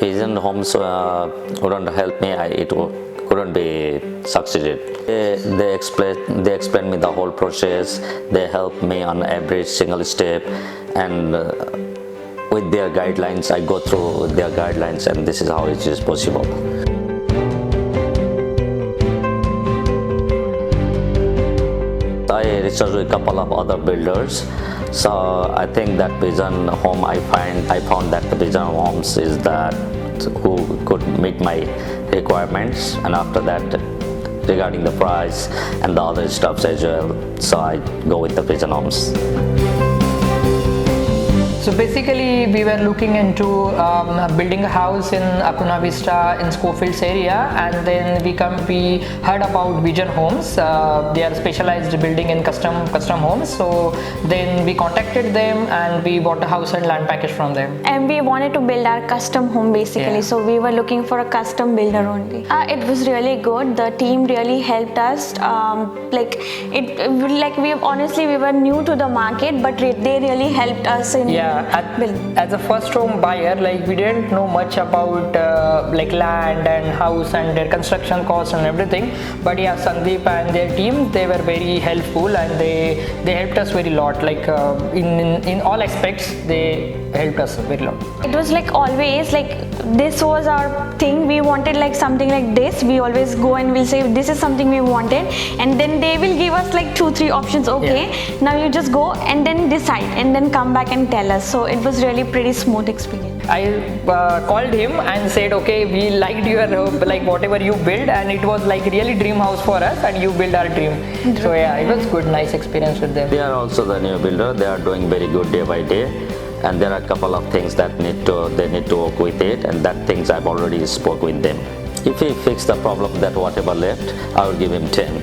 vision homes wouldn't help me, couldn't be succeeded. They explain me the whole process. They help me on every single step, and with their guidelines, I go through their guidelines, and this is how it is possible. I researched with a couple of other builders, so I think that vision home I found that the vision homes is that who could meet my requirements, and after that regarding the price and the other stuffs as well, so I go with the vision homes. So basically we were looking into building a house in Acuna Vista in Schofields area, and then we heard about Vision Homes. They are specialized building in custom homes. So then we contacted them and we bought a house and land package from them. And we wanted to build our custom home basically. Yeah. So we were looking for a custom builder only. It was really good. The team really helped us. We were new to the market, but they really helped us in. Yeah. As a first home buyer, we didn't know much about land and house and their construction costs and everything, but yeah, Sandeep and their team, they were very helpful, and they helped us very lot, in all aspects they helped us very lot. It was always this was our thing. We wanted something like this. We always go and we'll say this is something we wanted, and then they will give us 2-3 options. Okay, yeah. Now you just go and then decide and then come back and tell us. So it was really pretty smooth experience. I called him and said, okay, we liked your whatever you build, and it was really dream house for us, and you build our dream. So yeah, it was good, nice experience with them. They are also the new builder. They are doing very good day by day, and there are a couple of things that they need to work with it, and that things I've already spoke with them. If he fix the problem that whatever left, I will give him 10.